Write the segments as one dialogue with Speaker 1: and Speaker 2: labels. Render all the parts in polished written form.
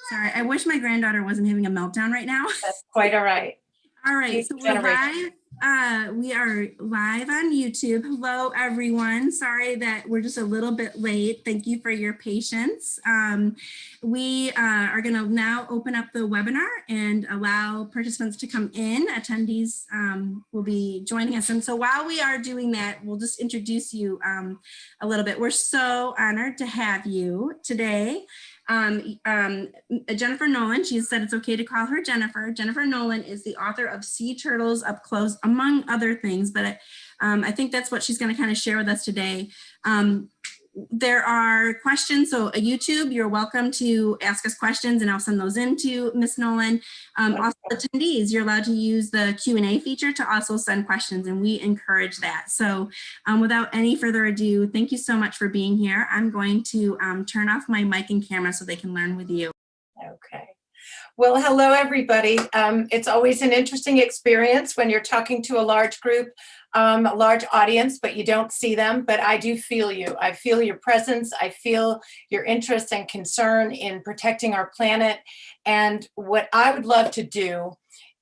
Speaker 1: Sorry, I wish my granddaughter wasn't having a meltdown right now.
Speaker 2: That's quite all right.
Speaker 1: All right, so we're live. We are live on YouTube. Hello, everyone. Sorry that we're just a little bit late. Thank you for your patience. We are going to now open up the webinar and allow participants to come in. Attendees will be joining us. And so while we are doing that, we'll just introduce you a little bit. We're so honored to have you today. Jennifer Nolan, she said it's okay to call her Jennifer. Jennifer Nolan is the author of Sea Turtles Up Close, among other things, but I think that's what she's going to kind of share with us today. There are questions, so YouTube, you're welcome to ask us questions and I'll send those in to Ms. Nolan. Also attendees, you're allowed to use the Q&A feature to also send questions, and we encourage that. So without any further ado, thank you so much for being here. I'm going to turn off my mic and camera so they can learn with you.
Speaker 2: Okay. Well, hello, everybody. It's always an interesting experience when you're talking to a large group, a large audience, but you don't see them. But I do feel you. I feel your presence. I feel your interest and concern in protecting our planet. And what I would love to do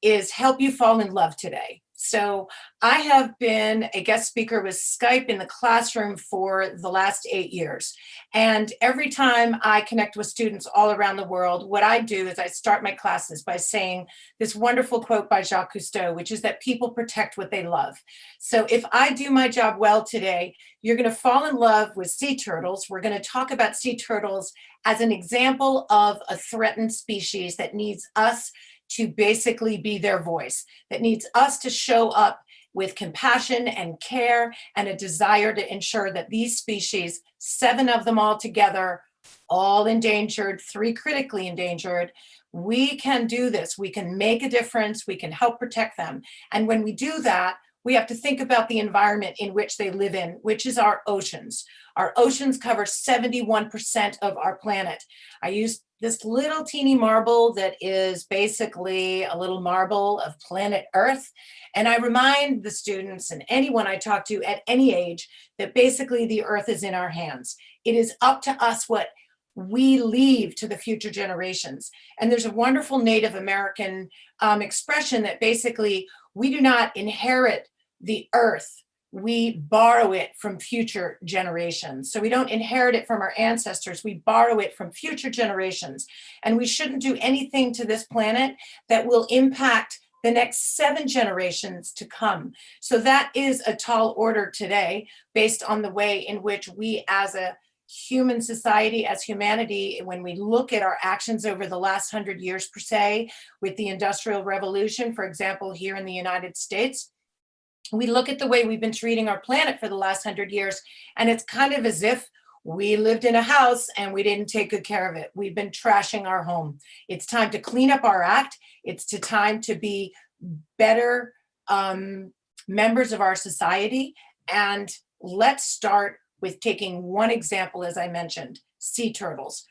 Speaker 2: is help you fall in love today. So I have been a guest speaker with Skype in the classroom for the last 8 years. And every time I connect with students all around the world, what I do is I start my classes by saying this wonderful quote by Jacques Cousteau, which is that people protect what they love. So if I do my job well today, you're going to fall in love with sea turtles. We're going to talk about sea turtles as an example of a threatened species that needs us to basically be their voice, that needs us to show up with compassion and care and a desire to ensure that these species, 7 of them all together, all endangered, 3 critically endangered, we can do this. We can make a difference. We can help protect them. And when we do that, we have to think about the environment in which they live in, which is our oceans. Our oceans cover 71% of our planet. I use this little teeny marble that is basically a little marble of planet Earth. And I remind the students and anyone I talk to at any age that basically the Earth is in our hands. It is up to us what we leave to the future generations. And there's a wonderful Native American expression that basically we do not inherit the Earth. We borrow it from future generations. So we don't inherit it from our ancestors, we borrow it from future generations. And we shouldn't do anything to this planet that will impact the next 7 generations to come. So that is a tall order today, based on the way in which we as a human society, as humanity, when we look at our actions over the last 100 years per se, with the Industrial Revolution, for example, here in the United States, we look at the way we've been treating our planet for the last 100 years, and it's kind of as if we lived in a house and we didn't take good care of it. We've been trashing our home. It's time to clean up our act. It's time to be better members of our society. And let's start with taking one example, as I mentioned, sea turtles.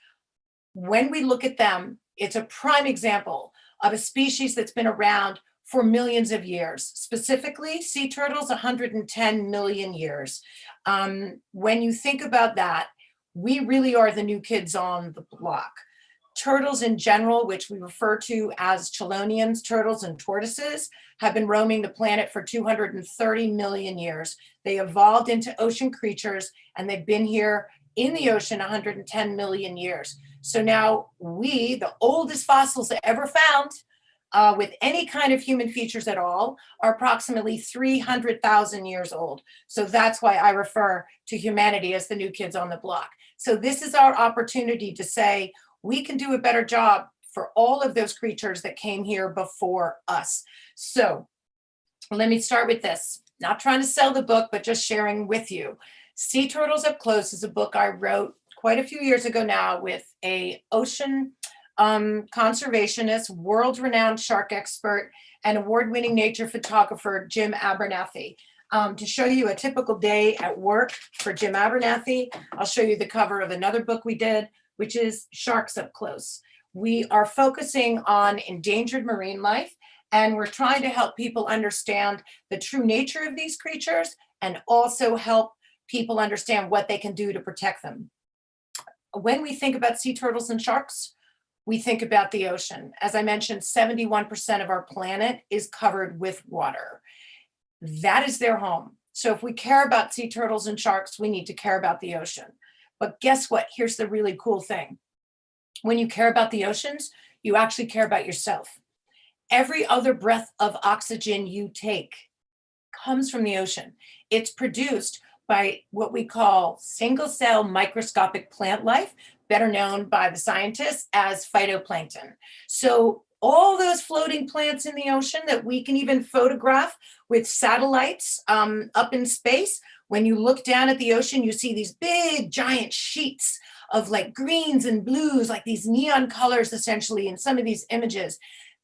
Speaker 2: When we look at them, it's a prime example of a species that's been around for millions of years, specifically sea turtles, 110 million years. When you think about that, we really are the new kids on the block. Turtles in general, which we refer to as chelonians, turtles and tortoises, have been roaming the planet for 230 million years. They evolved into ocean creatures, and they've been here in the ocean 110 million years. So now we, the oldest fossils ever found, with any kind of human features at all, are approximately 300,000 years old. So that's why I refer to humanity as the new kids on the block. So this is our opportunity to say, we can do a better job for all of those creatures that came here before us. So let me start with this. Not trying to sell the book, but just sharing with you. Sea Turtles Up Close is a book I wrote quite a few years ago now with a ocean conservationist, world-renowned shark expert, and award-winning nature photographer, Jim Abernathy. To show you a typical day at work for Jim Abernathy, I'll show you the cover of another book we did, which is Sharks Up Close. We are focusing on endangered marine life, and we're trying to help people understand the true nature of these creatures and also help people understand what they can do to protect them. When we think about sea turtles and sharks, we think about the ocean. As I mentioned, 71% of our planet is covered with water. That is their home. So if we care about sea turtles and sharks, we need to care about the ocean. But guess what? Here's the really cool thing. When you care about the oceans, you actually care about yourself. Every other breath of oxygen you take comes from the ocean. It's produced by what we call single cell microscopic plant life, better known by the scientists as phytoplankton. So all those floating plants in the ocean that we can even photograph with satellites up in space, when you look down at the ocean, you see these big giant sheets of like greens and blues, like these neon colors essentially in some of these images.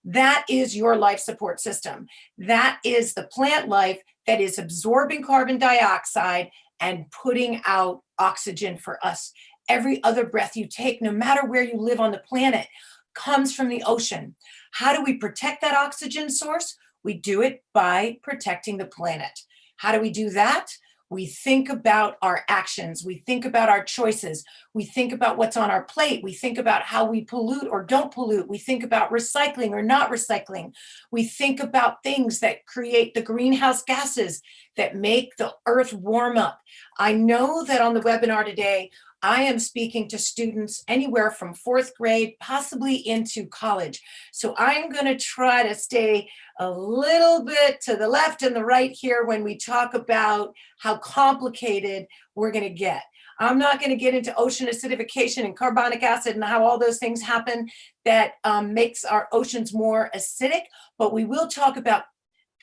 Speaker 2: That is your life support system. That is the plant life that is absorbing carbon dioxide and putting out oxygen for us. Every other breath you take, no matter where you live on the planet, comes from the ocean. How do we protect that oxygen source? We do it by protecting the planet. How do we do that? We think about our actions. We think about our choices. We think about what's on our plate. We think about how we pollute or don't pollute. We think about recycling or not recycling. We think about things that create the greenhouse gases that make the earth warm up. I know that on the webinar today, I am speaking to students anywhere from 4th grade, possibly into college. So I'm going to try to stay a little bit to the left and the right here when we talk about how complicated we're going to get. I'm not going to get into ocean acidification and carbonic acid and how all those things happen that makes our oceans more acidic, but we will talk about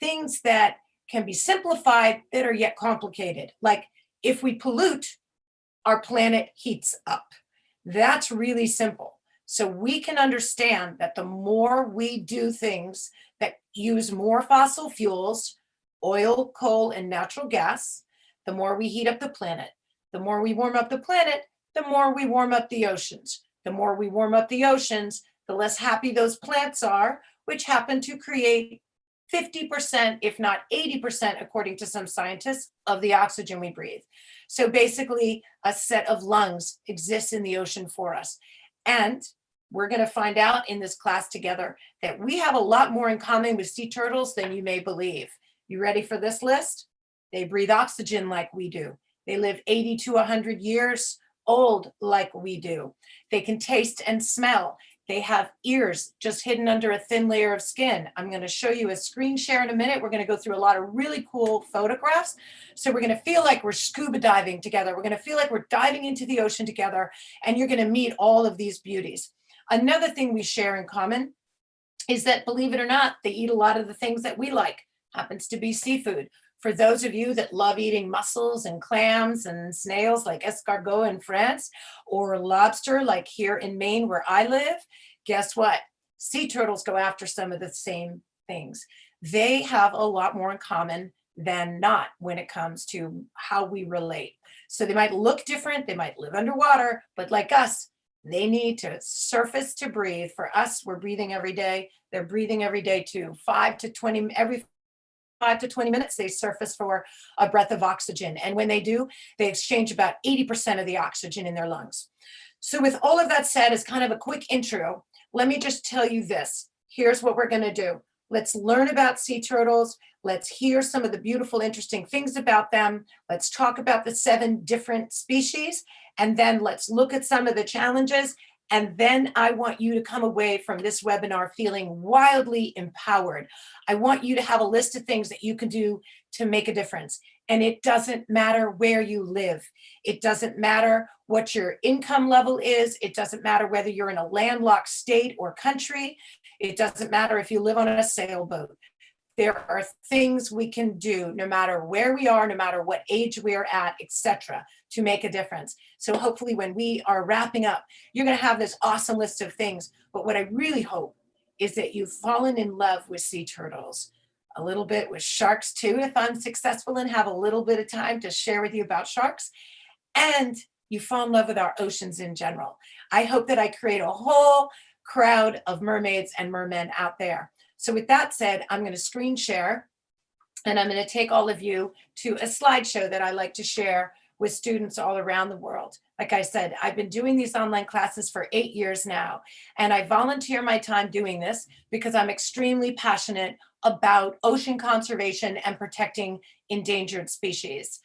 Speaker 2: things that can be simplified that are yet complicated. Like if we pollute, our planet heats up. That's really simple. So we can understand that the more we do things that use more fossil fuels, oil, coal, and natural gas, the more we heat up the planet. The more we warm up the planet, the more we warm up the oceans. The more we warm up the oceans, the less happy those plants are, which happen to create 50%, if not 80%, according to some scientists, of the oxygen we breathe. So basically, a set of lungs exists in the ocean for us. And we're going to find out in this class together that we have a lot more in common with sea turtles than you may believe. You ready for this list? They breathe oxygen like we do. They live 80 to 100 years old like we do. They can taste and smell. They have ears just hidden under a thin layer of skin. I'm going to show you a screen share in a minute. We're going to go through a lot of really cool photographs. So we're going to feel like we're scuba diving together. We're going to feel like we're diving into the ocean together, and you're going to meet all of these beauties. Another thing we share in common is that, believe it or not, they eat a lot of the things that we like. Happens to be seafood. For those of you that love eating mussels and clams and snails like escargot in France, or lobster like here in Maine where I live, guess what? Sea turtles go after some of the same things. They have a lot more in common than not when it comes to how we relate. So they might look different, they might live underwater, but like us, they need to surface to breathe. For us, we're breathing every day. They're breathing every day too. Every 5 to 20 minutes, they surface for a breath of oxygen. And when they do, they exchange about 80% of the oxygen in their lungs. So with all of that said, as kind of a quick intro, let me just tell you this. Here's what we're going to do. Let's learn about sea turtles. Let's hear some of the beautiful, interesting things about them. Let's talk about the 7 different species. And then let's look at some of the challenges. And then I want you to come away from this webinar feeling wildly empowered. I want you to have a list of things that you can do to make a difference. And it doesn't matter where you live. It doesn't matter what your income level is. It doesn't matter whether you're in a landlocked state or country. It doesn't matter if you live on a sailboat. There are things we can do no matter where we are, no matter what age we're at, etc., to make a difference. So hopefully when we are wrapping up, you're going to have this awesome list of things. But what I really hope is that you've fallen in love with sea turtles, a little bit with sharks too, if I'm successful and have a little bit of time to share with you about sharks, and you fall in love with our oceans in general. I hope that I create a whole crowd of mermaids and mermen out there. So with that said, I'm going to screen share, and I'm going to take all of you to a slideshow that I like to share with students all around the world. Like I said, I've been doing these online classes for 8 years now, and I volunteer my time doing this because I'm extremely passionate about ocean conservation and protecting endangered species.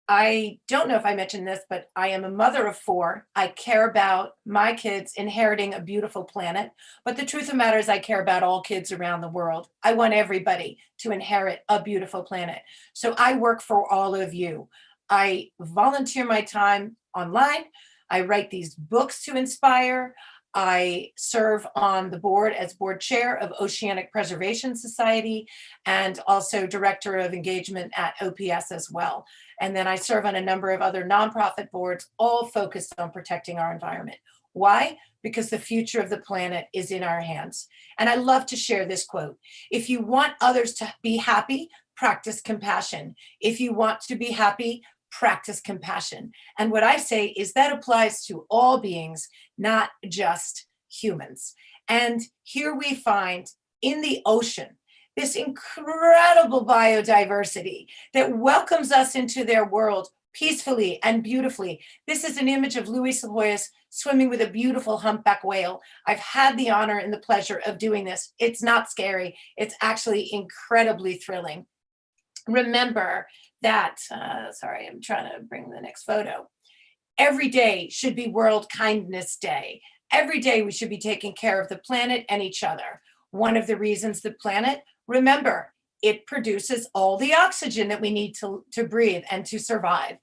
Speaker 2: I don't know if I mentioned this, but I am a mother of 4. I care about my kids inheriting a beautiful planet. But the truth of the matter is I care about all kids around the world. I want everybody to inherit a beautiful planet. So I work for all of you. I volunteer my time online. I write these books to inspire. I serve on the board as board chair of Oceanic Preservation Society and also director of engagement at OPS as well. And then I serve on a number of other nonprofit boards, all focused on protecting our environment. Why? Because the future of the planet is in our hands. And I love to share this quote. If you want others to be happy, practice compassion. If you want to be happy, practice compassion. And what I say is that applies to all beings, not just humans. And here we find in the ocean this incredible biodiversity that welcomes us into their world peacefully and beautifully. This is an image of Luis Ahoyas swimming with a beautiful humpback whale. I've had the honor and the pleasure of doing this. It's not scary. It's actually incredibly thrilling. Remember that, sorry, I'm trying to bring the next photo. Every day should be World Kindness Day. Every day we should be taking care of the planet and each other. One of the reasons the planet, remember, it produces all the oxygen that we need to breathe and to survive.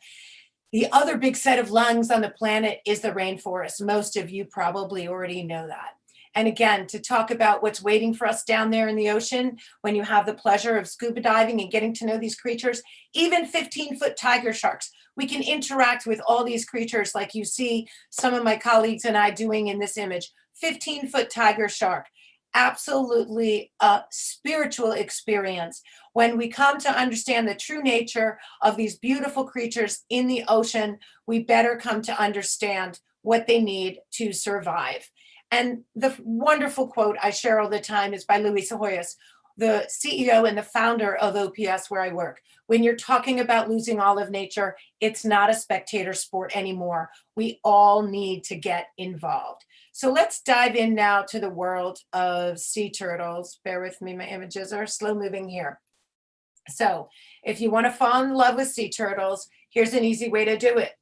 Speaker 2: The other big set of lungs on the planet is the rainforest. Most of you probably already know that. And again, to talk about what's waiting for us down there in the ocean, when you have the pleasure of scuba diving and getting to know these creatures, even 15-foot tiger sharks, we can interact with all these creatures like you see some of my colleagues and I doing in this image. 15-foot tiger shark, absolutely a spiritual experience. When we come to understand the true nature of these beautiful creatures in the ocean, we better come to understand what they need to survive. And the wonderful quote I share all the time is by Luis Ahoyas, the CEO and the founder of OPS where I work. When you're talking about losing all of nature, it's not a spectator sport anymore. We all need to get involved. So let's dive in now to the world of sea turtles. Bear with me, my images are slow moving here. So if you want to fall in love with sea turtles, here's an easy way to do it.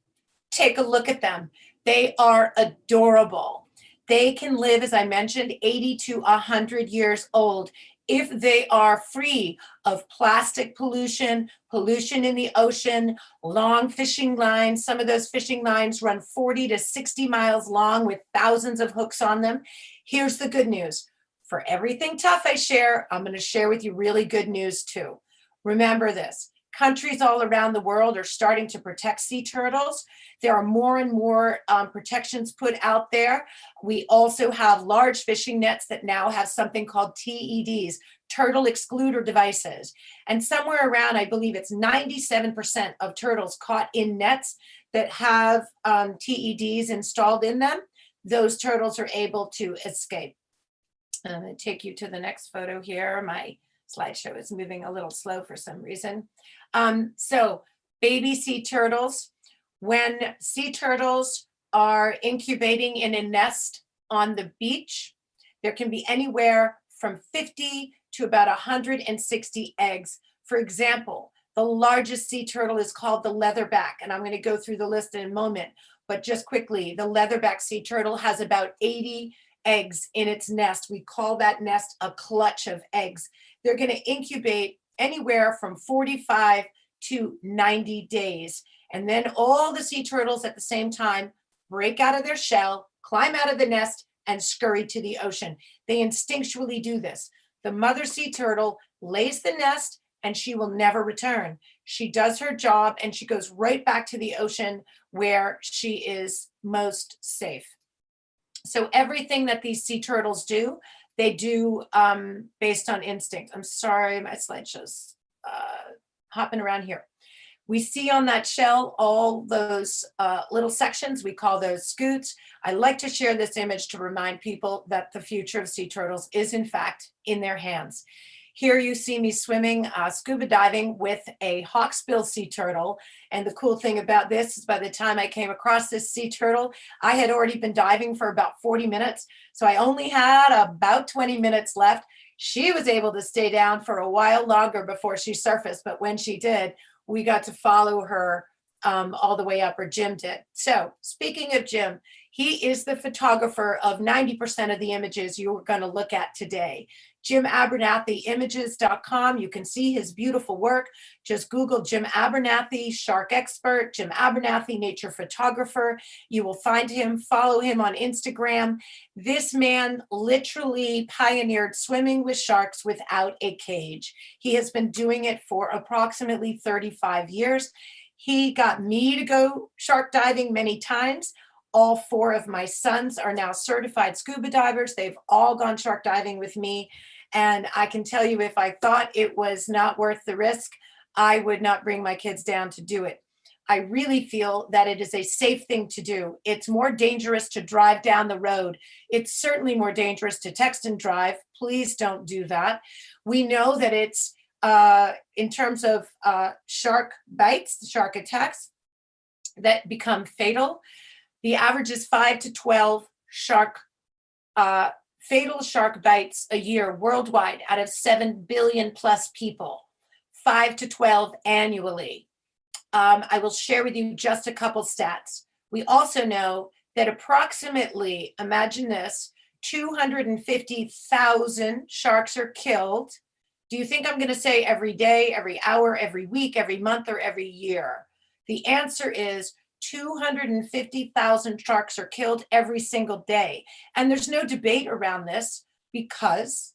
Speaker 2: Take a look at them. They are adorable. They can live, as I mentioned, 80 to 100 years old if they are free of plastic pollution, pollution in the ocean, long fishing lines. Some of those fishing lines run 40 to 60 miles long with thousands of hooks on them. Here's the good news. For everything tough I share, I'm going to share with you really good news too. Remember this. Countries all around the world are starting to protect sea turtles. There are more and more protections put out there. We also have large fishing nets that now have something called TEDs, turtle excluder devices. And somewhere around, I believe it's 97% of turtles caught in nets that have TEDs installed in them, those turtles are able to escape. I'm going to take you to the next photo here. My slideshow is moving a little slow for some reason. So baby sea turtles, when sea turtles are incubating in a nest on the beach, there can be anywhere from 50 to about 160 eggs. For example, the largest sea turtle is called the leatherback, and I'm going to go through the list in a moment, but just quickly, the leatherback sea turtle has about 80 eggs in its nest. We call that nest a clutch of eggs. They're going to incubate anywhere from 45 to 90 days. And then all the sea turtles at the same time break out of their shell, climb out of the nest, and scurry to the ocean. They instinctually do this. The mother sea turtle lays the nest and she will never return. She does her job and she goes right back to the ocean where she is most safe. So everything that these sea turtles do, they do based on instinct. I'm sorry, my slideshow's hopping around here. We see on that shell all those little sections. We call those scutes. I like to share this image to remind people that the future of sea turtles is in fact in their hands. Here you see me swimming, scuba diving with a hawksbill sea turtle. And the cool thing about this is by the time I came across this sea turtle, I had already been diving for about 40 minutes. So I only had about 20 minutes left. She was able to stay down for a while longer before she surfaced, but when she did, we got to follow her all the way up, or Jim did. So speaking of Jim, he is the photographer of 90% of the images you're going to look at today. Jim Abernathy, images.com. You can see his beautiful work. Just Google Jim Abernathy, shark expert, Jim Abernathy, nature photographer. You will find him, follow him on Instagram. This man literally pioneered swimming with sharks without a cage. He has been doing it for approximately 35 years. He got me to go shark diving many times. All 4 of my sons are now certified scuba divers. They've all gone shark diving with me. And I can tell you, if I thought it was not worth the risk, I would not bring my kids down to do it. I really feel that it is a safe thing to do. It's more dangerous to drive down the road. It's certainly more dangerous to text and drive. Please don't do that. We know that it's in terms of shark bites, shark attacks that become fatal. The average is 5 to 12 fatal shark bites a year worldwide out of 7 billion plus people, 5 to 12 annually. I will share with you just a couple stats. We also know that approximately, imagine this, 250,000 sharks are killed. Do you think I'm going to say every day, every hour, every week, every month, or every year? The answer is 250,000 sharks are killed every single day. And there's no debate around this because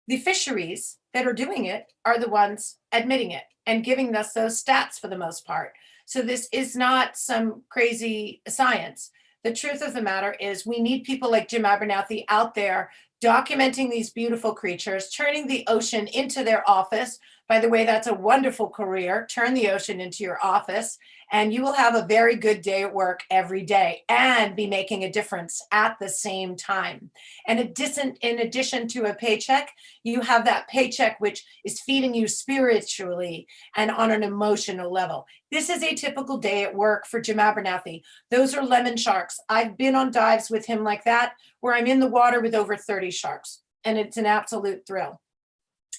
Speaker 2: the fisheries that are doing it are the ones admitting it and giving us those stats for the most part. So this is not some crazy science. The truth of the matter is we need people like Jim Abernathy out there documenting these beautiful creatures, turning the ocean into their office. By the way, that's a wonderful career. Turn the ocean into your office, and you will have a very good day at work every day and be making a difference at the same time. And in addition to a paycheck, you have that paycheck which is feeding you spiritually and on an emotional level. This is a typical day at work for Jim Abernathy. Those are lemon sharks. I've been on dives with him like that, where I'm in the water with over 30 sharks, and it's an absolute thrill.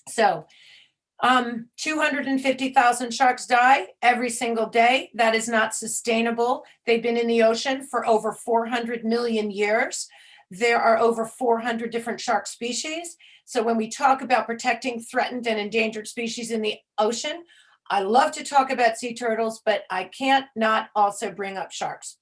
Speaker 2: So 250,000 sharks die every single day. That is not sustainable. They've been in the ocean for over 400 million years. There are over 400 different shark species. So when we talk about protecting threatened and endangered species in the ocean, I love to talk about sea turtles, but I can't not also bring up sharks.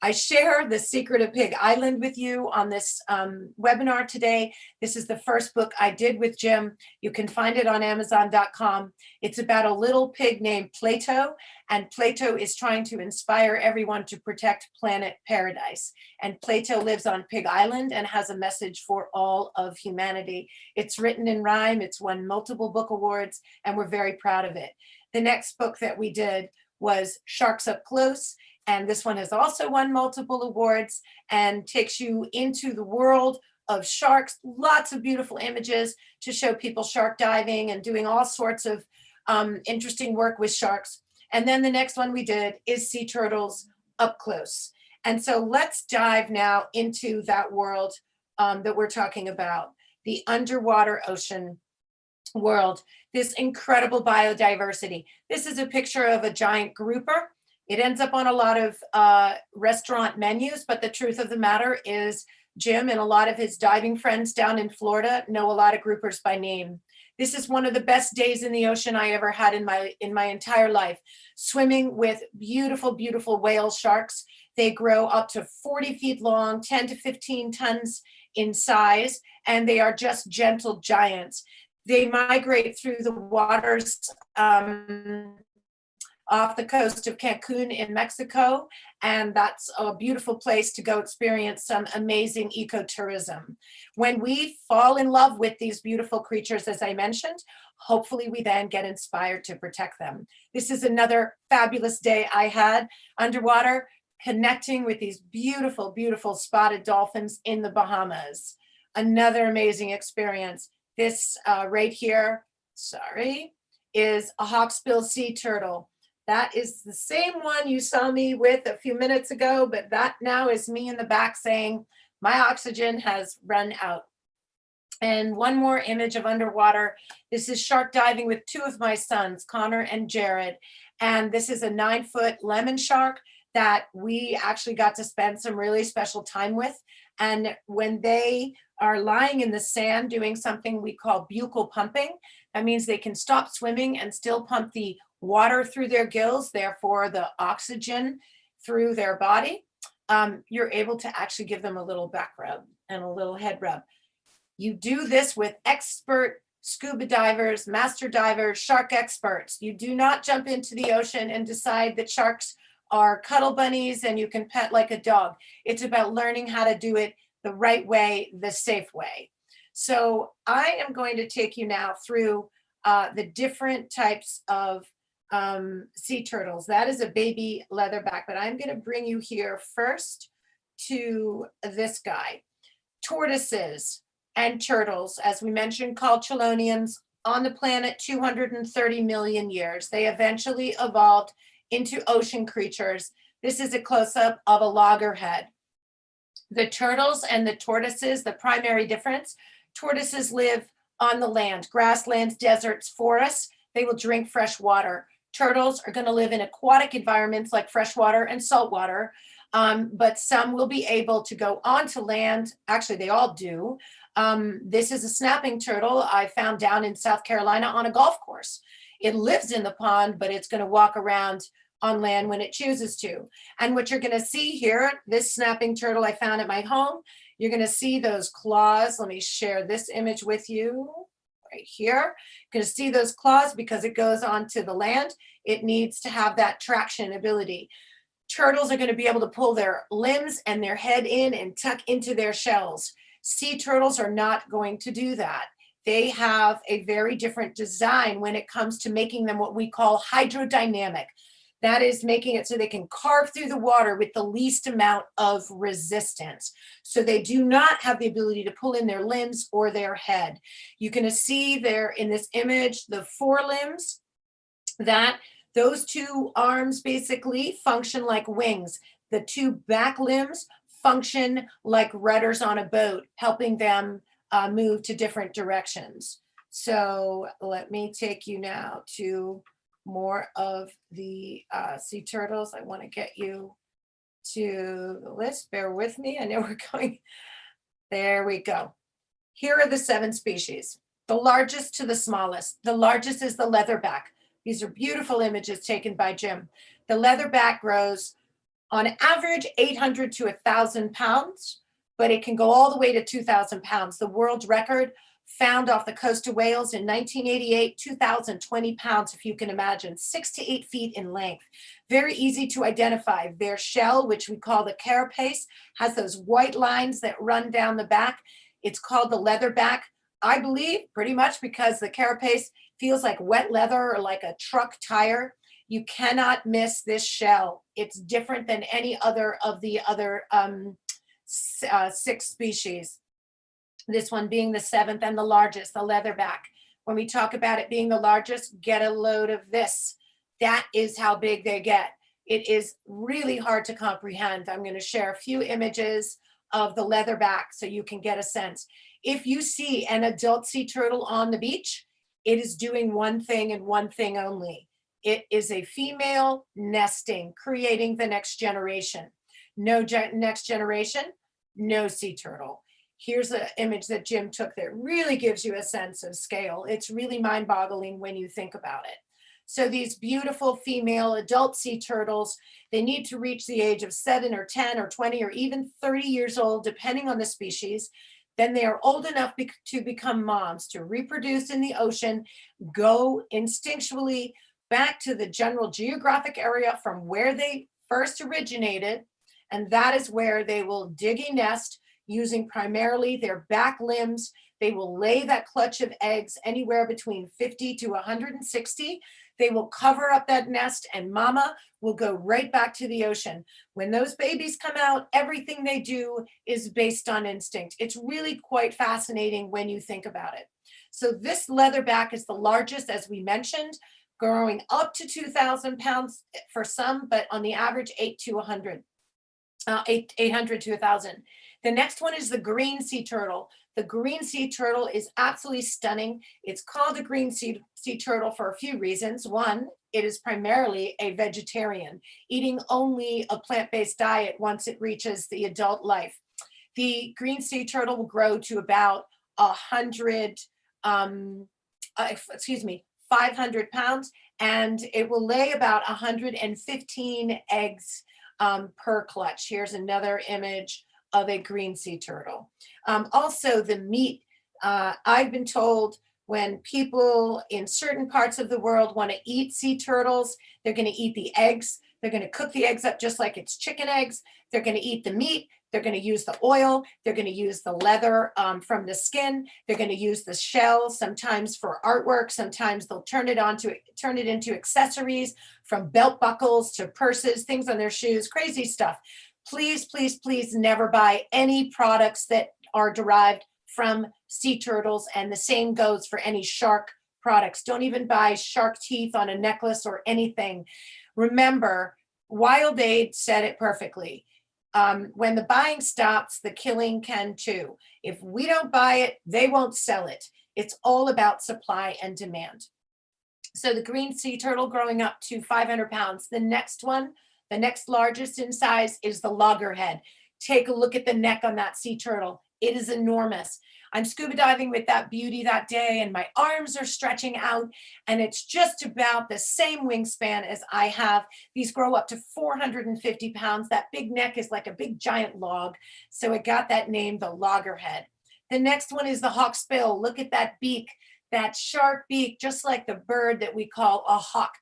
Speaker 2: I share The Secret of Pig Island with you on this webinar today. This is the first book I did with Jim. You can find it on Amazon.com. It's about a little pig named Plato, and Plato is trying to inspire everyone to protect planet Paradise. And Plato lives on Pig Island and has a message for all of humanity. It's written in rhyme. It's won multiple book awards, and we're very proud of it. The next book that we did was Sharks Up Close. And this one has also won multiple awards and takes you into the world of sharks. Lots of beautiful images to show people shark diving and doing all sorts of interesting work with sharks. And then the next one we did is sea turtles up close. And so let's dive now into that world that we're talking about, the underwater ocean world, this incredible biodiversity. This is a picture of a giant grouper. It ends up on a lot of restaurant menus, but the truth of the matter is Jim and a lot of his diving friends down in Florida know a lot of groupers by name. This is one of the best days in the ocean I ever had in my entire life, swimming with beautiful, beautiful whale sharks. They grow up to 40 feet long, 10 to 15 tons in size, and they are just gentle giants. They migrate through the waters off the coast of Cancun in Mexico, and that's a beautiful place to go experience some amazing ecotourism. When we fall in love with these beautiful creatures, as I mentioned, hopefully we then get inspired to protect them. This is another fabulous day I had underwater, connecting with these beautiful, beautiful spotted dolphins in the Bahamas. Another amazing experience. This right here, sorry, is a Hawksbill sea turtle. That is the same one you saw me with a few minutes ago, but that now is me in the back saying, my oxygen has run out. And one more image of underwater. This is shark diving with two of my sons, Connor and Jared. And this is a 9-foot lemon shark that we actually got to spend some really special time with. And when they are lying in the sand doing something we call buccal pumping, that means they can stop swimming and still pump the water through their gills, therefore the oxygen through their body. You're able to actually give them a little back rub and a little head rub. You do this with expert scuba divers, master divers, shark experts. You do not jump into the ocean and decide that sharks are cuddle bunnies and you can pet like a dog. It's about learning how to do it the right way, the safe way. So I am going to take you now through the different types of sea turtles. That is a baby leatherback, but I'm going to bring you here first to this guy. Tortoises and turtles, as we mentioned, called chelonians, on the planet 230 million years. They eventually evolved into ocean creatures. This is a close-up of a loggerhead. The turtles and the tortoises, the primary difference, tortoises live on the land, grasslands, deserts, forests. They will drink fresh water. Turtles are going to live in aquatic environments like freshwater and saltwater, but some will be able to go onto land. Actually, they all do. This is a snapping turtle I found down in South Carolina on a golf course. It lives in the pond, but it's going to walk around on land when it chooses to. And what you're going to see here, this snapping turtle I found at my home, you're going to see those claws. Let me share this image with you right here. You're going to see those claws because it goes onto the land. It needs to have that traction ability. Turtles are going to be able to pull their limbs and their head in and tuck into their shells. Sea turtles are not going to do that. They have a very different design when it comes to making them what we call hydrodynamic. That is making it so they can carve through the water with the least amount of resistance. So they do not have the ability to pull in their limbs or their head. You can see there in this image, the forelimbs, that those two arms basically function like wings. The two back limbs function like rudders on a boat, helping them move to different directions. So let me take you now to more of the sea turtles. I want to get you to the list. Bear with me. I know we're going. There we go. Here are the 7 species, the largest to the smallest. The largest is the leatherback. These are beautiful images taken by Jim. The leatherback grows on average 800 to 1,000 pounds, but it can go all the way to 2,000 pounds. The world record found off the coast of Wales in 1988, 2,020 pounds, if you can imagine, 6 to 8 feet in length. Very easy to identify. Their shell, which we call the carapace, has those white lines that run down the back. It's called the leatherback, I believe, pretty much because the carapace feels like wet leather or like a truck tire. You cannot miss this shell. It's different than any other of the other 6 species. This one being the 7th and the largest, the leatherback. When we talk about it being the largest, get a load of this. That is how big they get. It is really hard to comprehend. I'm going to share a few images of the leatherback so you can get a sense. If you see an adult sea turtle on the beach, it is doing one thing and one thing only. It is a female nesting, creating the next generation. No next generation, no sea turtle. Here's an image that Jim took that really gives you a sense of scale. It's really mind-boggling when you think about it. So these beautiful female adult sea turtles, they need to reach the age of 7 or 10 or 20 or even 30 years old, depending on the species. Then they are old enough to become moms, to reproduce in the ocean, go instinctually back to the general geographic area from where they first originated. And that is where they will dig a nest using primarily their back limbs. They will lay that clutch of eggs anywhere between 50 to 160. They will cover up that nest and mama will go right back to the ocean. When those babies come out, everything they do is based on instinct. It's really quite fascinating when you think about it. So this leatherback is the largest, as we mentioned, growing up to 2,000 pounds for some, but on the average 800 to 1,000. The next one is the green sea turtle. The green sea turtle is absolutely stunning. It's called a green sea turtle for a few reasons. One, it is primarily a vegetarian, eating only a plant-based diet once it reaches the adult life. The green sea turtle will grow to about 500 pounds, and it will lay about 115 eggs per clutch. Here's another image of a green sea turtle. Also, the meat, I've been told when people in certain parts of the world want to eat sea turtles, they're going to eat the eggs. They're going to cook the eggs up just like it's chicken eggs. They're going to eat the meat. They're going to use the oil. They're going to use the leather from the skin. They're going to use the shell, sometimes for artwork. Sometimes they'll turn it into accessories, from belt buckles to purses, things on their shoes, crazy stuff. Please, please, please never buy any products that are derived from sea turtles. And the same goes for any shark products. Don't even buy shark teeth on a necklace or anything. Remember, Wild Aid said it perfectly. When the buying stops, the killing can too. If we don't buy it, they won't sell it. It's all about supply and demand. So the green sea turtle growing up to 500 pounds. The next one, the next largest in size, is the loggerhead. Take a look at the neck on that sea turtle. It is enormous. I'm scuba diving with that beauty that day, and my arms are stretching out, and it's just about the same wingspan as I have. These grow up to 450 pounds. That big neck is like a big giant log, so it got that name, the loggerhead. The next one is the hawksbill. Look at that beak, that sharp beak, just like the bird that we call a hawk.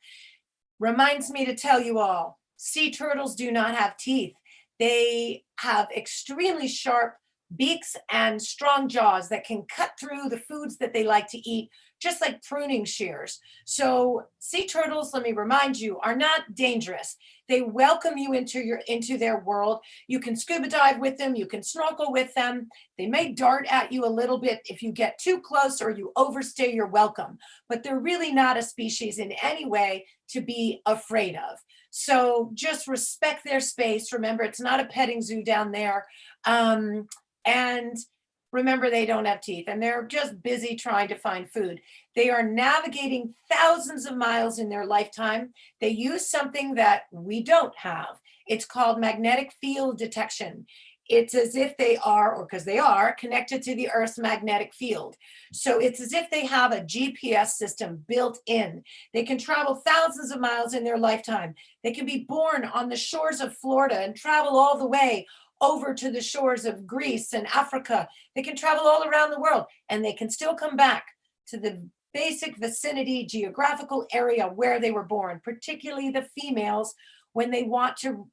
Speaker 2: Reminds me to tell you all, sea turtles do not have teeth. They have extremely sharp beaks and strong jaws that can cut through the foods that they like to eat, just like pruning shears. So sea turtles, let me remind you, are not dangerous. They welcome you into their world. You can scuba dive with them, you can snorkel with them. They may dart at you a little bit if you get too close or you overstay your welcome, but they're really not a species in any way to be afraid of. So just respect their space. Remember, it's not a petting zoo down there. And remember, they don't have teeth, and they're just busy trying to find food. They are navigating thousands of miles in their lifetime. They use something that we don't have. It's called magnetic field detection. It's as if they are, or because they are, connected to the Earth's magnetic field. So it's as if they have a GPS system built in. They can travel thousands of miles in their lifetime. They can be born on the shores of Florida and travel all the way over to the shores of Greece and Africa. They can travel all around the world, and they can still come back to the basic vicinity geographical area where they were born, particularly the females when they want to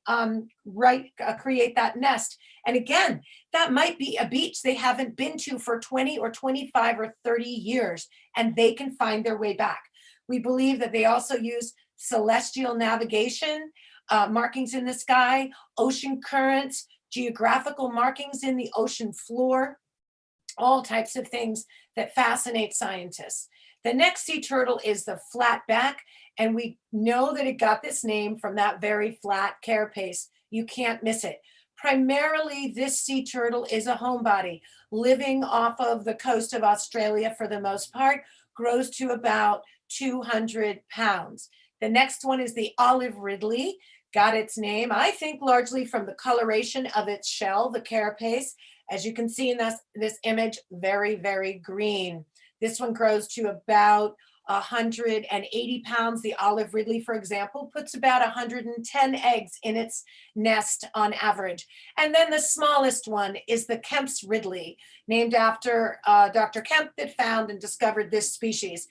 Speaker 2: create that nest. And again, that might be a beach they haven't been to for 20 or 25 or 30 years, and they can find their way back. We believe that they also use celestial navigation, markings in the sky, ocean currents, geographical markings in the ocean floor, all types of things that fascinate scientists. The next sea turtle is the flatback, and we know that it got this name from that very flat carapace. You can't miss it. Primarily, this sea turtle is a homebody, living off of the coast of Australia for the most part, grows to about 200 pounds. The next one is the olive Ridley. Got its name, I think, largely from the coloration of its shell, the carapace. As you can see in this image, very, very green. This one grows to about 180 pounds. The olive Ridley, for example, puts about 110 eggs in its nest on average. And then the smallest one is the Kemp's Ridley, named after Dr. Kemp that found and discovered this species.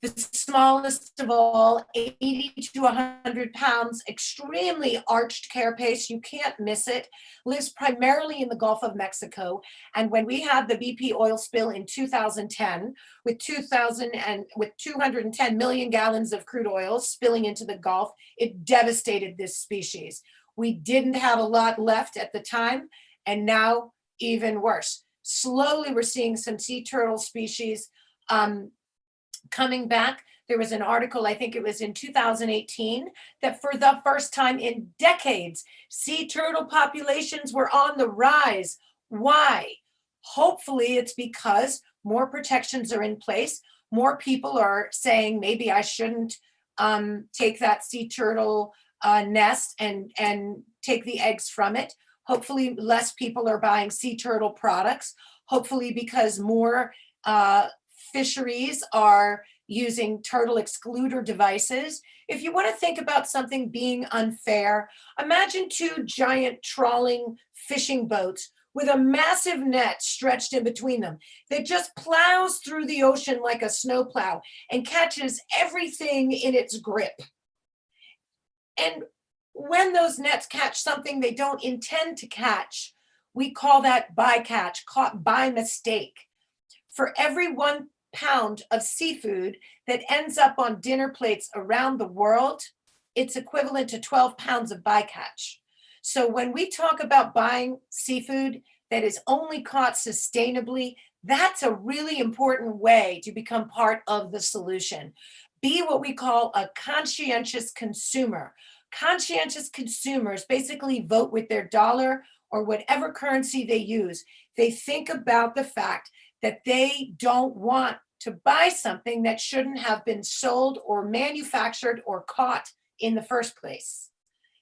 Speaker 2: The smallest of all, 80 to 100 pounds, extremely arched carapace, you can't miss it, lives primarily in the Gulf of Mexico. And when we had the BP oil spill in 2010, with 210 million gallons of crude oil spilling into the Gulf, it devastated this species. We didn't have a lot left at the time, and now even worse. Slowly, we're seeing some sea turtle species coming back. There was an article, I think it was in 2018, that for the first time in decades, sea turtle populations were on the rise. Why? Hopefully it's because more protections are in place. More people are saying, maybe I shouldn't take that sea turtle nest and take the eggs from it. Hopefully less people are buying sea turtle products. Hopefully because more fisheries are using turtle excluder devices. If you want to think about something being unfair, imagine two giant trawling fishing boats with a massive net stretched in between them that just plows through the ocean like a snowplow and catches everything in its grip. And when those nets catch something they don't intend to catch, we call that bycatch, caught by mistake. For every 1 pound of seafood that ends up on dinner plates around the world, it's equivalent to 12 pounds of bycatch. So when we talk about buying seafood that is only caught sustainably, that's a really important way to become part of the solution. Be what we call a conscientious consumer. Conscientious consumers basically vote with their dollar or whatever currency they use. They think about the fact that they don't want to buy something that shouldn't have been sold or manufactured or caught in the first place.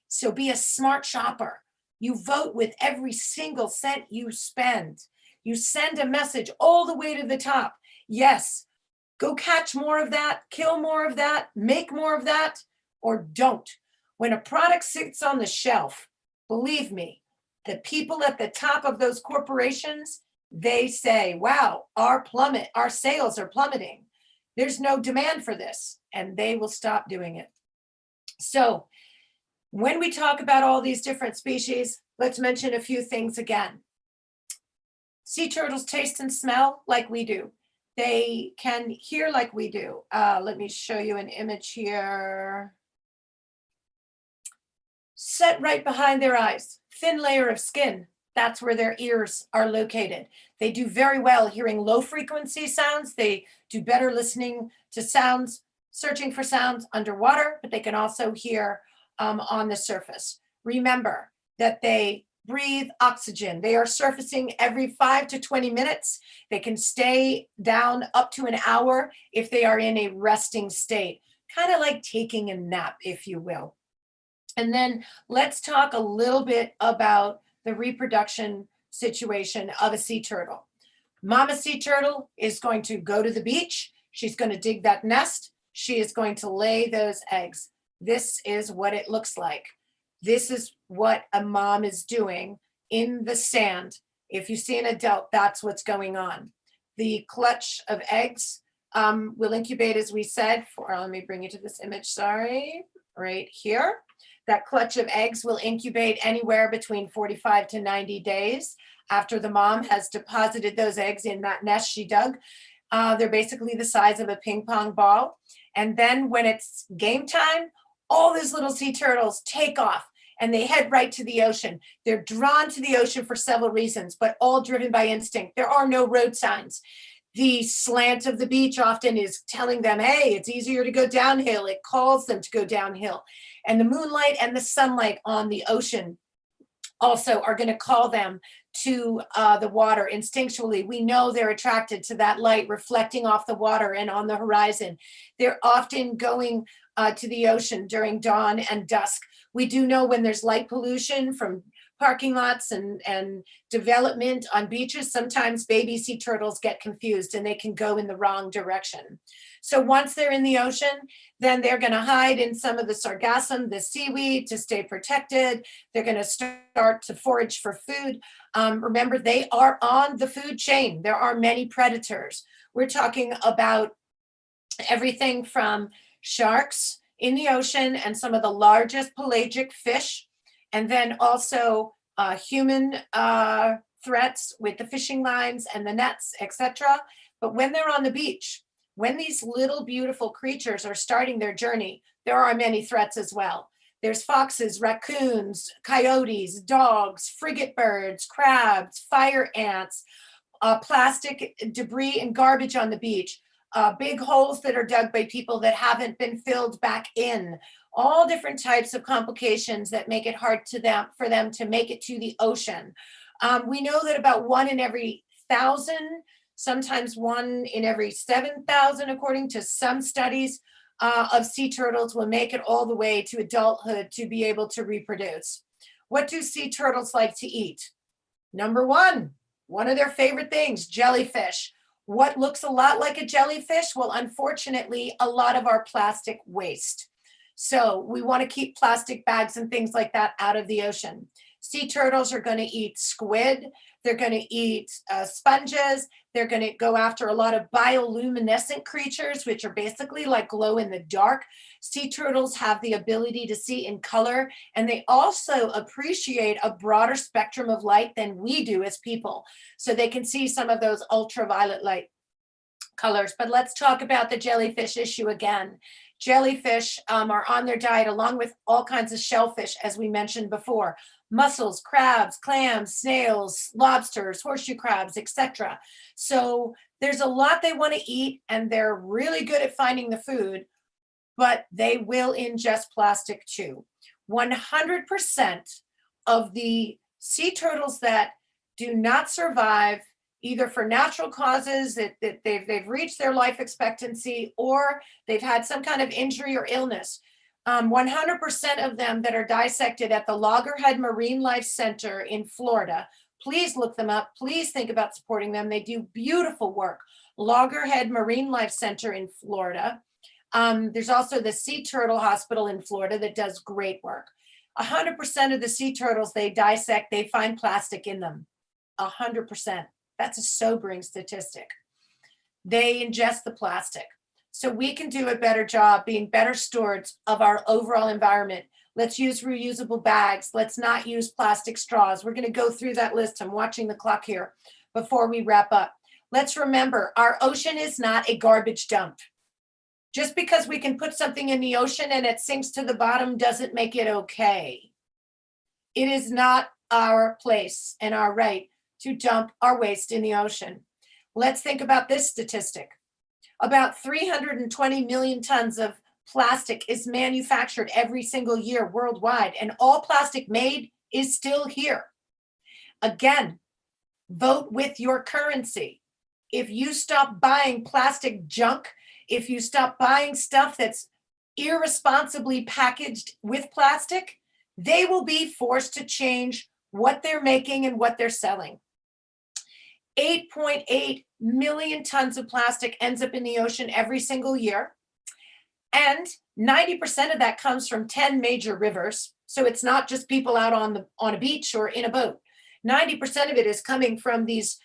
Speaker 2: So be a smart shopper. You vote with every single cent you spend. You send a message all the way to the top. Yes, go catch more of that, kill more of that, make more of that, or don't. When a product sits on the shelf, believe me, the people at the top of those corporations, they say, wow, our sales are plummeting. There's no demand for this, and they will stop doing it. So when we talk about all these different species, let's mention a few things again. Sea turtles taste and smell like we do. They can hear like we do. Let me show you an image here. Set right behind their eyes, thin layer of skin. That's where their ears are located. They do very well hearing low frequency sounds. They do better listening to sounds, searching for sounds underwater, but they can also hear on the surface. Remember that they breathe oxygen. They are surfacing every 5 to 20 minutes. They can stay down up to an hour if they are in a resting state, kind of like taking a nap, if you will. And then let's talk a little bit about the reproduction situation of a sea turtle. Mama sea turtle is going to go to the beach. She's going to dig that nest. She is going to lay those eggs. This is what it looks like. This is what a mom is doing in the sand. If you see an adult, that's what's going on. The clutch of eggs will incubate, as we said, let me bring you to this image, sorry, right here. That clutch of eggs will incubate anywhere between 45 to 90 days after the mom has deposited those eggs in that nest she dug. They're basically the size of a ping pong ball. And then when it's game time, all those little sea turtles take off and they head right to the ocean. They're drawn to the ocean for several reasons, but all driven by instinct. There are no road signs. The slant of the beach often is telling them, hey, it's easier to go downhill. It calls them to go downhill. And the moonlight and the sunlight on the ocean also are going to call them to the water instinctually. We know they're attracted to that light reflecting off the water and on the horizon. They're often going to the ocean during dawn and dusk. We do know when there's light pollution from parking lots and development on beaches, sometimes baby sea turtles get confused and they can go in the wrong direction. So once they're in the ocean, then they're going to hide in some of the sargassum, the seaweed, to stay protected. They're going to start to forage for food. Remember, they are on the food chain. There are many predators. We're talking about everything from sharks in the ocean and some of the largest pelagic fish, and then also human threats with the fishing lines and the nets, etc. But when they're on the beach, when these little beautiful creatures are starting their journey, there are many threats as well. There's foxes, raccoons, coyotes, dogs, frigate birds, crabs, fire ants, plastic debris and garbage on the beach, big holes that are dug by people that haven't been filled back in, all different types of complications that make it hard for them to make it to the ocean. We know that about 1 in every 1,000, sometimes 1 in every 7,000, according to some studies, of sea turtles will make it all the way to adulthood to be able to reproduce. What do sea turtles like to eat? Number one of their favorite things, jellyfish. What looks a lot like a jellyfish? Well, unfortunately, a lot of our plastic waste. So we want to keep plastic bags and things like that out of the ocean. Sea turtles are going to eat squid. They're going to eat sponges. They're going to go after a lot of bioluminescent creatures, which are basically like glow in the dark. Sea turtles have the ability to see in color, and they also appreciate a broader spectrum of light than we do as people. So they can see some of those ultraviolet light colors. But let's talk about the jellyfish issue again. Jellyfish are on their diet along with all kinds of shellfish, as we mentioned before. Mussels, crabs, clams, snails, lobsters, horseshoe crabs, etc. So there's a lot they want to eat, and they're really good at finding the food, but they will ingest plastic too. 100% of the sea turtles that do not survive, either for natural causes that they've reached their life expectancy, or they've had some kind of injury or illness, 100% of them that are dissected at the Loggerhead Marine Life Center in Florida. Please look them up. Please think about supporting them. They do beautiful work. Loggerhead Marine Life Center in Florida. There's also the Sea Turtle Hospital in Florida that does great work. 100% of the sea turtles they dissect, they find plastic in them. 100%. That's a sobering statistic. They ingest the plastic. So we can do a better job being better stewards of our overall environment. Let's use reusable bags. Let's not use plastic straws. We're going to go through that list. I'm watching the clock here before we wrap up. Let's remember, our ocean is not a garbage dump. Just because we can put something in the ocean and it sinks to the bottom doesn't make it okay. It is not our place and our right to dump our waste in the ocean. Let's think about this statistic. About 320 million tons of plastic is manufactured every single year worldwide, and all plastic made is still here. Again, vote with your currency. If you stop buying plastic junk, if you stop buying stuff that's irresponsibly packaged with plastic, they will be forced to change what they're making and what they're selling. 8.8 million tons of plastic ends up in the ocean every single year. And 90% of that comes from 10 major rivers. So it's not just people out on a beach or in a boat. 90% of it is coming from these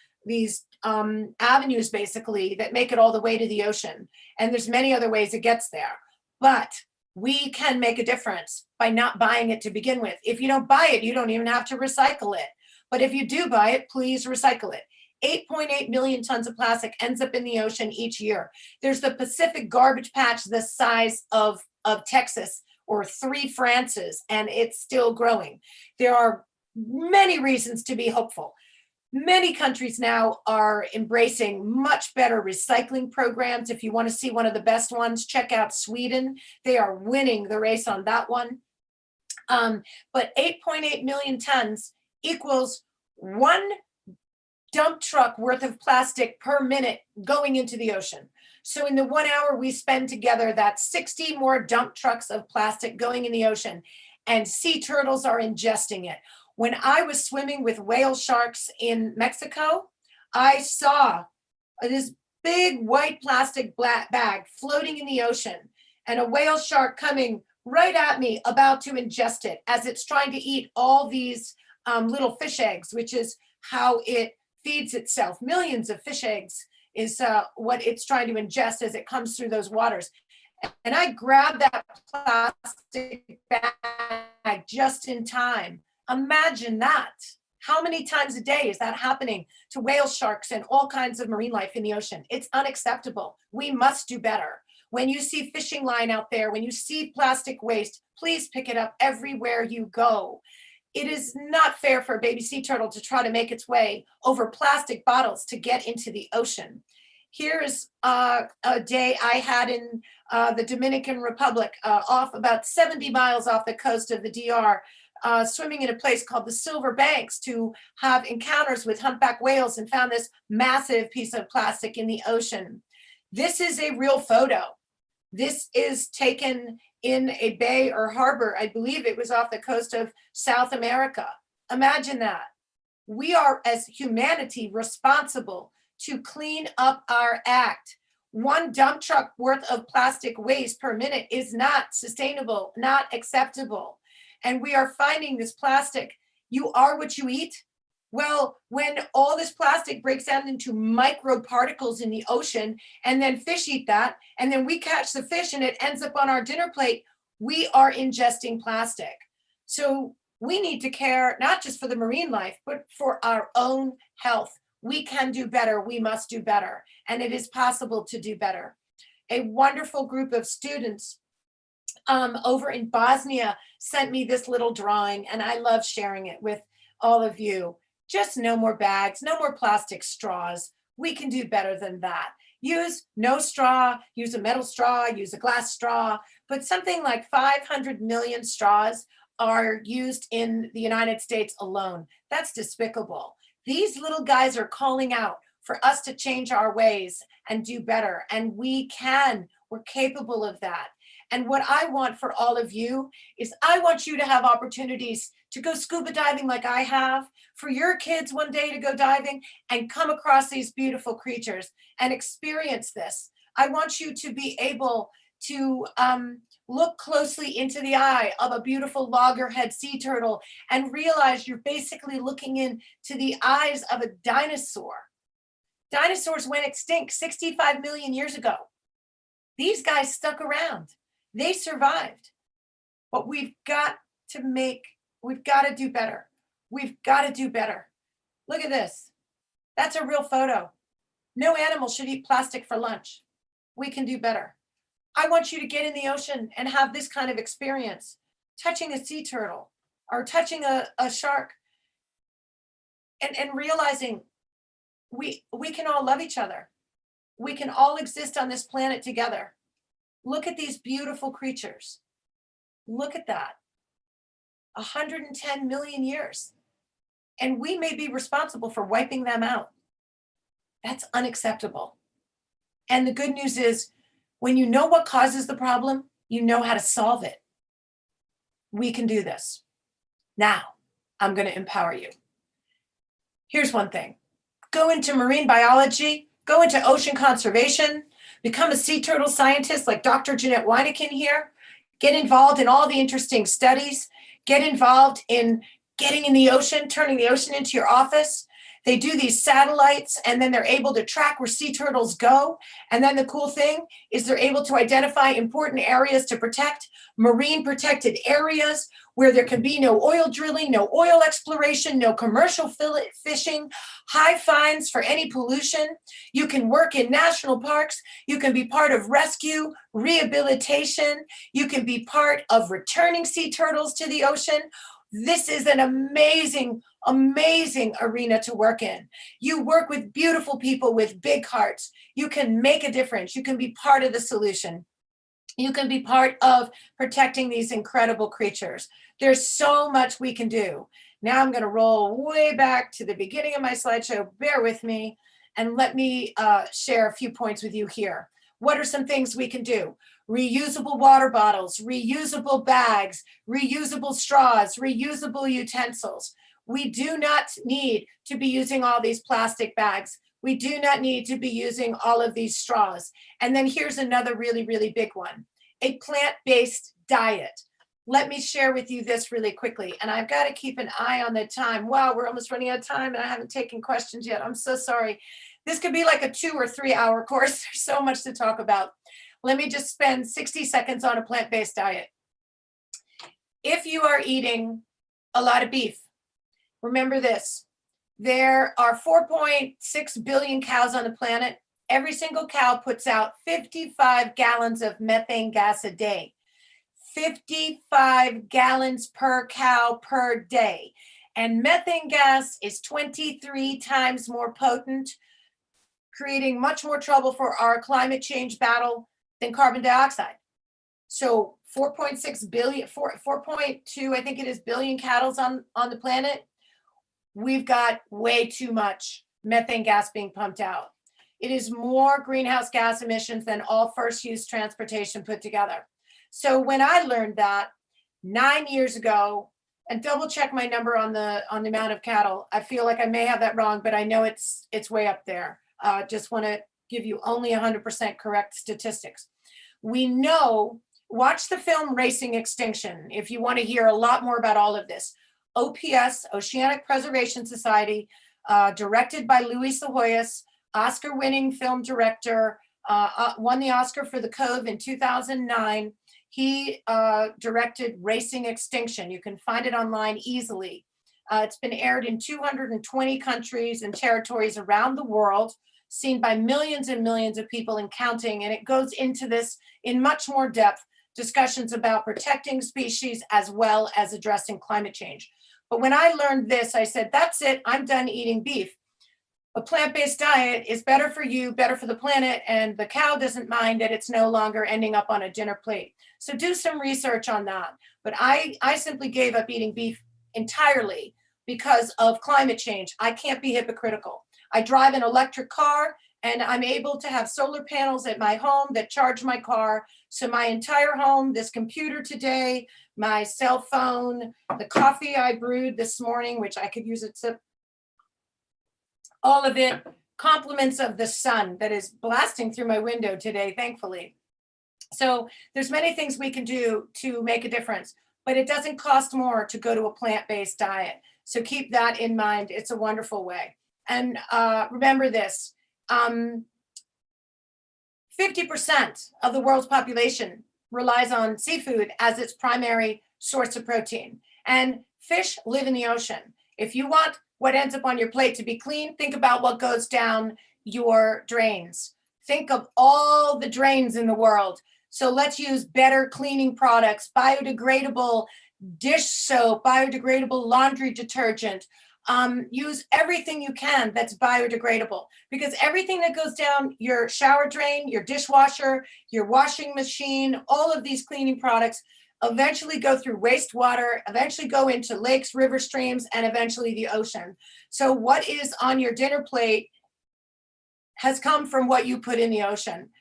Speaker 2: avenues, basically, that make it all the way to the ocean. And there's many other ways it gets there. But we can make a difference by not buying it to begin with. If you don't buy it, you don't even have to recycle it. But if you do buy it, please recycle it. 8.8 million tons of plastic ends up in the ocean each year. There's the Pacific garbage patch the size of Texas or 3 Frances, and it's still growing. There are many reasons to be hopeful. Many countries now are embracing much better recycling programs. If you want to see one of the best ones, check out Sweden. They are winning the race on that one. But 8.8 million tons equals 1 dump truck worth of plastic per minute going into the ocean. So in the 1 hour we spend together, that's 60 more dump trucks of plastic going in the ocean, and sea turtles are ingesting it. When I was swimming with whale sharks in Mexico, I saw this big white plastic bag floating in the ocean, and a whale shark coming right at me, about to ingest it as it's trying to eat all these little fish eggs, which is how it feeds itself. Millions of fish eggs is what it's trying to ingest as it comes through those waters. And I grabbed that plastic bag just in time. Imagine that. How many times a day is that happening to whale sharks and all kinds of marine life in the ocean? It's unacceptable. We must do better. When you see fishing line out there, when you see plastic waste, please pick it up everywhere you go. It is not fair for a baby sea turtle to try to make its way over plastic bottles to get into the ocean. Here is a day I had in the Dominican Republic, off about 70 miles off the coast of the DR, swimming in a place called the Silver Banks to have encounters with humpback whales, and found this massive piece of plastic in the ocean. This is a real photo. This is taken in a bay or harbor. I believe it was off the coast of South America. Imagine that. We are, as humanity, responsible to clean up our act. One dump truck worth of plastic waste per minute is not sustainable, not acceptable. And we are finding this plastic. You are what you eat. Well, when all this plastic breaks down into microparticles in the ocean, and then fish eat that, and then we catch the fish and it ends up on our dinner plate, we are ingesting plastic. So we need to care not just for the marine life, but for our own health. We can do better. We must do better. And it is possible to do better. A wonderful group of students over in Bosnia sent me this little drawing, and I love sharing it with all of you. Just no more bags, no more plastic straws. We can do better than that. Use no straw, use a metal straw, use a glass straw, but something like 500 million straws are used in the United States alone. That's despicable. These little guys are calling out for us to change our ways and do better. And we can, we're capable of that. And what I want for all of you is I want you to have opportunities to go scuba diving like I have, for your kids one day to go diving and come across these beautiful creatures and experience this. I want you to be able to look closely into the eye of a beautiful loggerhead sea turtle and realize you're basically looking into the eyes of a dinosaur. Dinosaurs went extinct 65 million years ago. These guys stuck around. They survived. But we've got to do better. We've got to do better. Look at this. That's a real photo. No animal should eat plastic for lunch. We can do better. I want you to get in the ocean and have this kind of experience, touching a sea turtle or touching a shark, and realizing we can all love each other. We can all exist on this planet together. Look at these beautiful creatures. Look at that. 110 million years. And we may be responsible for wiping them out. That's unacceptable. And the good news is, when you know what causes the problem, you know how to solve it. We can do this. Now, I'm going to empower you. Here's one thing. Go into marine biology, go into ocean conservation, become a sea turtle scientist like Dr. Jeanette Weinekin here, get involved in all the interesting studies, get involved in getting in the ocean, turning the ocean into your office. They do these satellites, and then they're able to track where sea turtles go. And then the cool thing is they're able to identify important areas to protect, marine protected areas where there can be no oil drilling, no oil exploration, no commercial fishing, high fines for any pollution. You can work in national parks. You can be part of rescue, rehabilitation. You can be part of returning sea turtles to the ocean. This is an amazing, amazing arena to work in. You work with beautiful people with big hearts. You can make a difference. You can be part of the solution. You can be part of protecting these incredible creatures. There's so much we can do. Now I'm going to roll way back to the beginning of my slideshow. Bear with me and let me share a few points with you here. What are some things we can do? Reusable water bottles, reusable bags, reusable straws, reusable utensils. We do not need to be using all these plastic bags. We do not need to be using all of these straws. And then here's another really, really big one, a plant-based diet. Let me share with you this really quickly. And I've got to keep an eye on the time. Wow, we're almost running out of time and I haven't taken questions yet. I'm so sorry. This could be like a 2 or 3 hour course. There's so much to talk about. Let me just spend 60 seconds on a plant-based diet. If you are eating a lot of beef, remember this. There are 4.6 billion cows on the planet. Every single cow puts out 55 gallons of methane gas a day. 55 gallons per cow per day. And methane gas is 23 times more potent creating much more trouble for our climate change battle than carbon dioxide. So 4.6 billion, 4.2, I think it is, billion cattle on the planet. We've got way too much methane gas being pumped out. It is more greenhouse gas emissions than all first use transportation put together. So when I learned that 9 years ago, and double check my number on the amount of cattle, I feel like I may have that wrong, but I know it's way up there. Just want to give you only 100% correct statistics. We know, watch the film Racing Extinction if you want to hear a lot more about all of this. OPS, Oceanic Preservation Society, directed by Luis Sahoyas, Oscar-winning film director, won the Oscar for The Cove in 2009. He directed Racing Extinction. You can find it online easily. It's been aired in 220 countries and territories around the world, seen by millions and millions of people and counting, and it goes into this in much more depth, discussions about protecting species as well as addressing climate change. But when I learned this, I said, that's it, I'm done eating beef. A plant-based diet is better for you, better for the planet, and the cow doesn't mind that it's no longer ending up on a dinner plate. So do some research on that. But I simply gave up eating beef entirely because of climate change. I can't be hypocritical. I drive an electric car and I'm able to have solar panels at my home that charge my car. So my entire home, this computer today, my cell phone, the coffee I brewed this morning, which I could use it to, all of it, compliments of the sun that is blasting through my window today, thankfully. So there's many things we can do to make a difference, but it doesn't cost more to go to a plant-based diet. So keep that in mind. It's a wonderful way. And remember this, 50% of the world's population relies on seafood as its primary source of protein. And fish live in the ocean. If you want what ends up on your plate to be clean, think about what goes down your drains. Think of all the drains in the world. So let's use better cleaning products, biodegradable dish soap, biodegradable laundry detergent. Use everything you can that's biodegradable, because everything that goes down your shower drain, your dishwasher, your washing machine, all of these cleaning products eventually go through wastewater, eventually go into lakes, river streams, and eventually the ocean. So what is on your dinner plate has come from what you put in the ocean.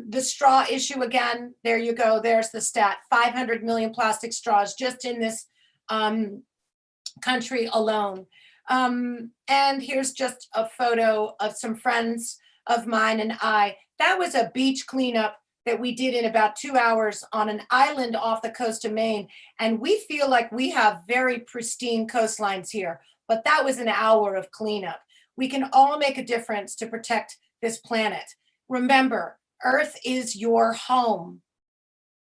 Speaker 2: The straw issue, again, there you go. There's the stat, 500 million plastic straws just in this country alone. And here's just a photo of some friends of mine and I. That was a beach cleanup that we did in about 2 hours on an island off the coast of Maine. And we feel like we have very pristine coastlines here, but that was an hour of cleanup. We can all make a difference to protect this planet. Remember, Earth is your home.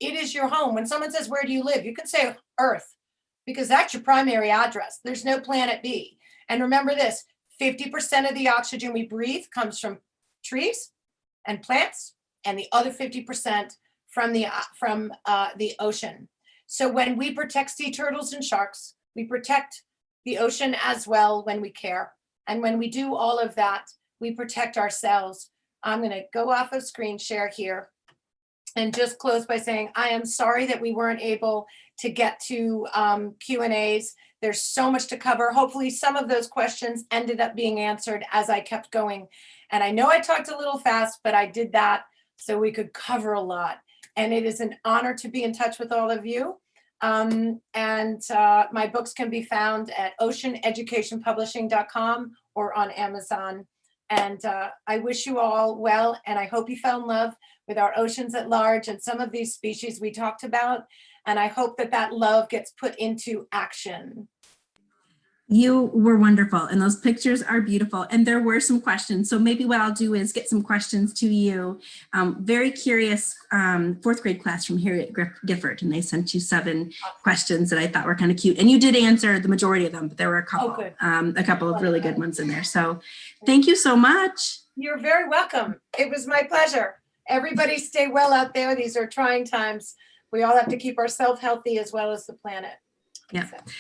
Speaker 2: It is your home. When someone says, where do you live? You can say Earth, because that's your primary address. There's no planet B. And remember this, 50% of the oxygen we breathe comes from trees and plants, and the other 50% from the ocean. So when we protect sea turtles and sharks, we protect the ocean as well when we care. And when we do all of that, we protect ourselves. I'm going to go off of screen share here and just close by saying, I am sorry that we weren't able to get to Q&As. There's so much to cover. Hopefully some of those questions ended up being answered as I kept going. And I know I talked a little fast, but I did that so we could cover a lot. And it is an honor to be in touch with all of you. My books can be found at oceaneducationpublishing.com or on Amazon. And I wish you all well, and I hope you fell in love with our oceans at large and some of these species we talked about. And I hope that that love gets put into action.
Speaker 1: You were wonderful, and those pictures are beautiful. And there were some questions. So maybe what I'll do is get some questions to you. Very curious fourth grade class from Harriet Gifford, and they sent you 7 questions that I thought were kind of cute. And you did answer the majority of them, but there were a couple of really good ones in there. So thank you so much.
Speaker 2: You're very welcome. It was my pleasure. Everybody stay well out there. These are trying times. We all have to keep ourselves healthy as well as the planet.
Speaker 1: Yeah.